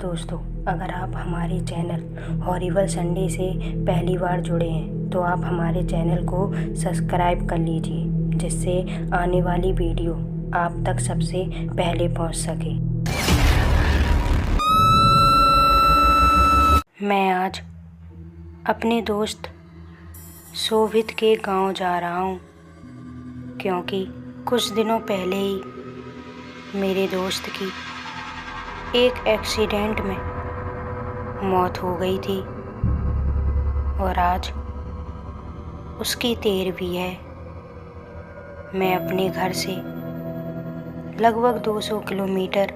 दोस्तों, अगर आप हमारे चैनल हॉरिबल संडे से पहली बार जुड़े हैं तो आप हमारे चैनल को सब्सक्राइब कर लीजिए, जिससे आने वाली वीडियो आप तक सबसे पहले पहुंच सके। मैं आज अपने दोस्त शोभित के गांव जा रहा हूं, क्योंकि कुछ दिनों पहले ही मेरे दोस्त की एक एक्सीडेंट में मौत हो गई थी और आज उसकी 13वीं है। मैं अपने घर से लगभग 200 किलोमीटर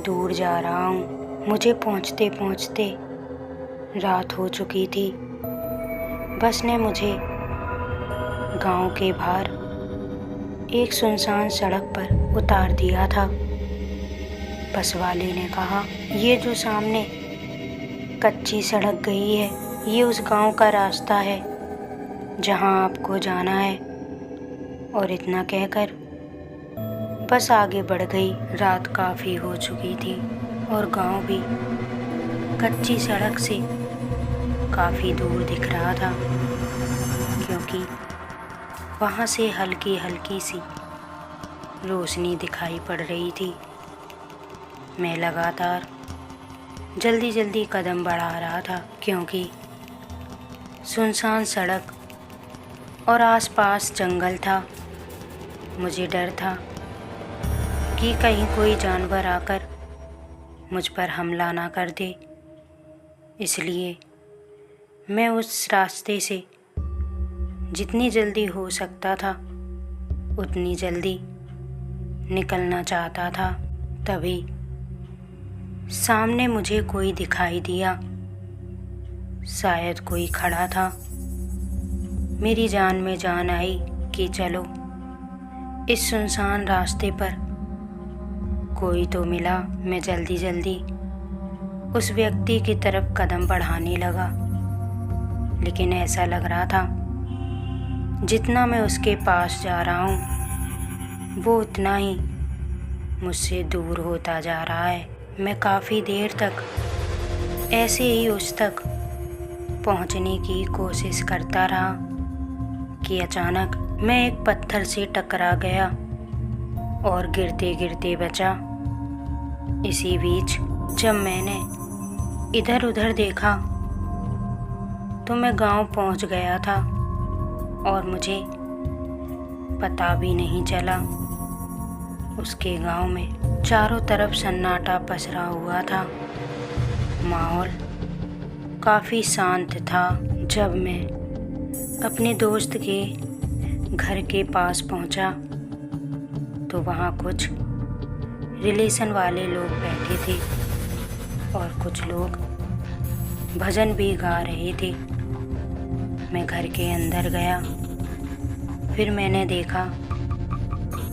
दूर जा रहा हूँ। मुझे पहुँचते पहुँचते रात हो चुकी थी। बस ने मुझे गांव के बाहर एक सुनसान सड़क पर उतार दिया था। बस वाले ने कहा, ये जो सामने कच्ची सड़क गई है, ये उस गांव का रास्ता है जहां आपको जाना है। और इतना कहकर बस आगे बढ़ गई। रात काफ़ी हो चुकी थी और गांव भी कच्ची सड़क से काफ़ी दूर दिख रहा था, क्योंकि वहां से हल्की हल्की सी रोशनी दिखाई पड़ रही थी। मैं लगातार जल्दी जल्दी कदम बढ़ा रहा था, क्योंकि सुनसान सड़क और आसपास जंगल था। मुझे डर था कि कहीं कोई जानवर आकर मुझ पर हमला ना कर दे, इसलिए मैं उस रास्ते से जितनी जल्दी हो सकता था उतनी जल्दी निकलना चाहता था। तभी सामने मुझे कोई दिखाई दिया, शायद कोई खड़ा था। मेरी जान में जान आई कि चलो इस सुनसान रास्ते पर कोई तो मिला। मैं जल्दी जल्दी उस व्यक्ति की तरफ कदम बढ़ाने लगा, लेकिन ऐसा लग रहा था जितना मैं उसके पास जा रहा हूँ वो उतना ही मुझसे दूर होता जा रहा है। मैं काफ़ी देर तक ऐसे ही उस तक पहुँचने की कोशिश करता रहा कि अचानक मैं एक पत्थर से टकरा गया और गिरते गिरते बचा। इसी बीच जब मैंने इधर उधर देखा तो मैं गांव पहुंच गया था और मुझे पता भी नहीं चला। उसके गांव में चारों तरफ सन्नाटा पसरा हुआ था। माहौल काफ़ी शांत था। जब मैं अपने दोस्त के घर के पास पहुंचा तो वहां कुछ रिलेशन वाले लोग बैठे थे और कुछ लोग भजन भी गा रहे थे। मैं घर के अंदर गया, फिर मैंने देखा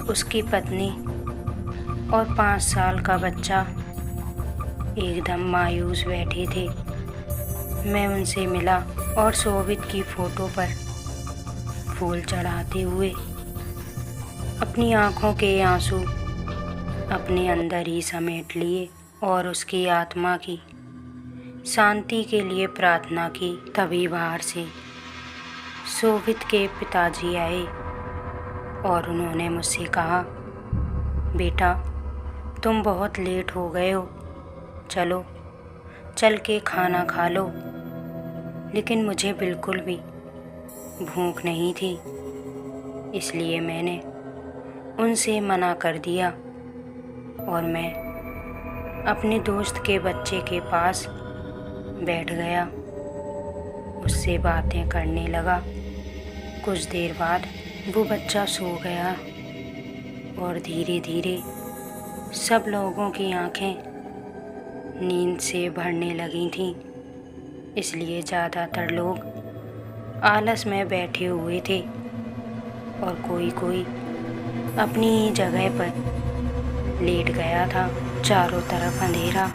उसकी पत्नी और 5 साल का बच्चा एकदम मायूस बैठे थे। मैं उनसे मिला और शोभित की फ़ोटो पर फूल चढ़ाते हुए अपनी आँखों के आंसू अपने अंदर ही समेट लिए और उसकी आत्मा की शांति के लिए प्रार्थना की। तभी बाहर से शोभित के पिताजी आए और उन्होंने मुझसे कहा, बेटा तुम बहुत लेट हो गए हो, चलो चल के खाना खा लो। लेकिन मुझे बिल्कुल भी भूख नहीं थी, इसलिए मैंने उनसे मना कर दिया और मैं अपने दोस्त के बच्चे के पास बैठ गया, उससे बातें करने लगा। कुछ देर बाद वो बच्चा सो गया और धीरे धीरे सब लोगों की आंखें नींद से भरने लगी थीं, इसलिए ज़्यादातर लोग आलस में बैठे हुए थे और कोई कोई अपनी ही जगह पर लेट गया था। चारों तरफ अंधेरा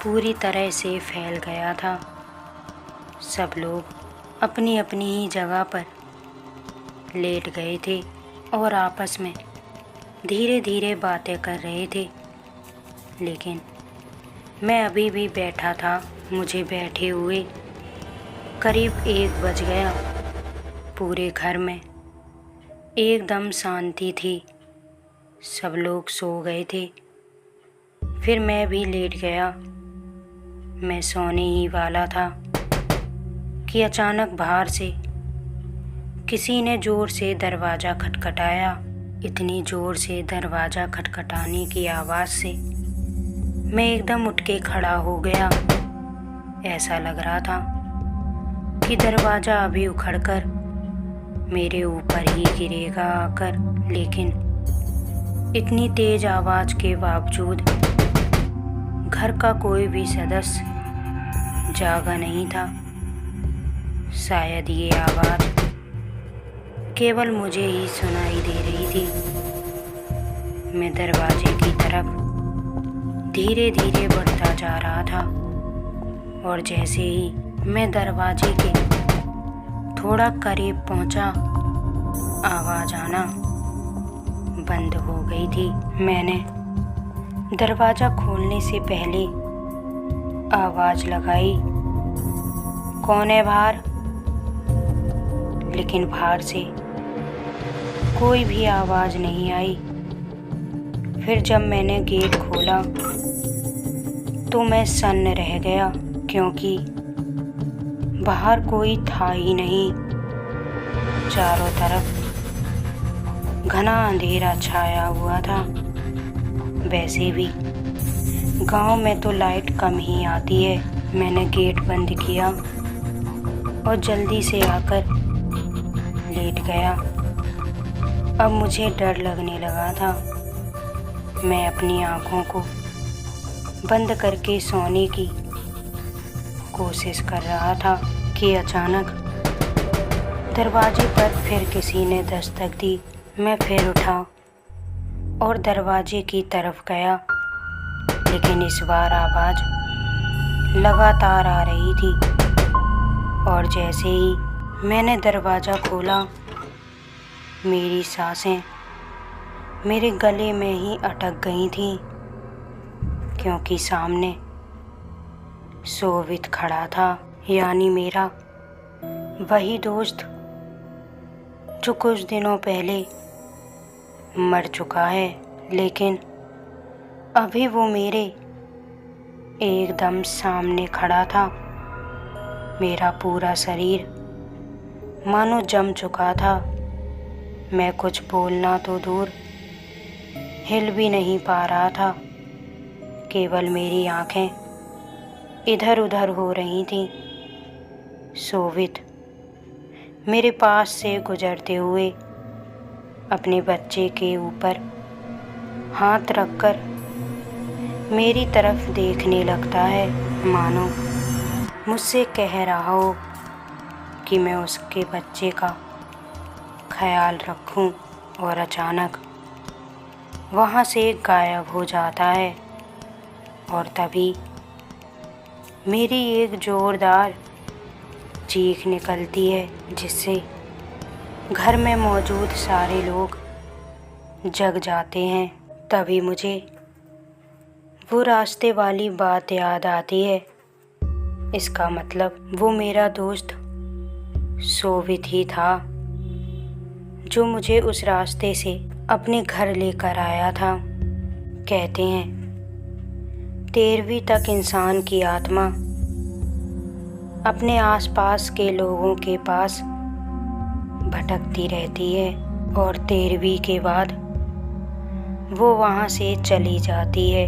पूरी तरह से फैल गया था। सब लोग अपनी अपनी ही जगह पर लेट गए थे और आपस में धीरे धीरे बातें कर रहे थे, लेकिन मैं अभी भी बैठा था। मुझे बैठे हुए करीब 1 बज गया। पूरे घर में एकदम शांति थी, सब लोग सो गए थे। फिर मैं भी लेट गया। मैं सोने ही वाला था कि अचानक बाहर से किसी ने ज़ोर से दरवाज़ा खटखटाया। इतनी ज़ोर से दरवाज़ा खटखटाने की आवाज़ से मैं एकदम उठ के खड़ा हो गया। ऐसा लग रहा था कि दरवाज़ा अभी उखड़कर मेरे ऊपर ही गिरेगा आकर, लेकिन इतनी तेज़ आवाज़ के बावजूद घर का कोई भी सदस्य जागा नहीं था। शायद ये आवाज़ केवल मुझे ही सुनाई दे रही थी। मैं दरवाजे की तरफ धीरे धीरे बढ़ता जा रहा था और जैसे ही मैं दरवाजे के थोड़ा करीब पहुंचा, आवाज़ आना बंद हो गई थी। मैंने दरवाज़ा खोलने से पहले आवाज़ लगाई, कौन है बाहर? लेकिन बाहर से कोई भी आवाज़ नहीं आई। फिर जब मैंने गेट खोला तो मैं सन्न रह गया, क्योंकि बाहर कोई था ही नहीं। चारों तरफ घना अंधेरा छाया हुआ था। वैसे भी गांव में तो लाइट कम ही आती है। मैंने गेट बंद किया और जल्दी से आकर लेट गया। अब मुझे डर लगने लगा था। मैं अपनी आँखों को बंद करके सोने की कोशिश कर रहा था कि अचानक दरवाजे पर फिर किसी ने दस्तक दी। मैं फिर उठा और दरवाजे की तरफ गया, लेकिन इस बार आवाज़ लगातार आ रही थी और जैसे ही मैंने दरवाज़ा खोला, मेरी सांसें मेरे गले में ही अटक गई थीं, क्योंकि सामने शोभित खड़ा था, यानी मेरा वही दोस्त जो कुछ दिनों पहले मर चुका है। लेकिन अभी वो मेरे एकदम सामने खड़ा था। मेरा पूरा शरीर मानो जम चुका था। मैं कुछ बोलना तो दूर हिल भी नहीं पा रहा था। केवल मेरी आंखें इधर उधर हो रही थीं। शोभित मेरे पास से गुजरते हुए अपने बच्चे के ऊपर हाथ रखकर मेरी तरफ देखने लगता है, मानो मुझसे कह रहा हो कि मैं उसके बच्चे का ख्याल रखूं। और अचानक वहाँ से गायब हो जाता है और तभी मेरी एक ज़ोरदार चीख निकलती है, जिससे घर में मौजूद सारे लोग जग जाते हैं। तभी मुझे वो रास्ते वाली बात याद आती है। इसका मतलब वो मेरा दोस्त शोभित ही था, जो मुझे उस रास्ते से अपने घर लेकर आया था। कहते हैं 13वीं तक इंसान की आत्मा अपने आसपास के लोगों के पास भटकती रहती है और 13वीं के बाद वो वहाँ से चली जाती है।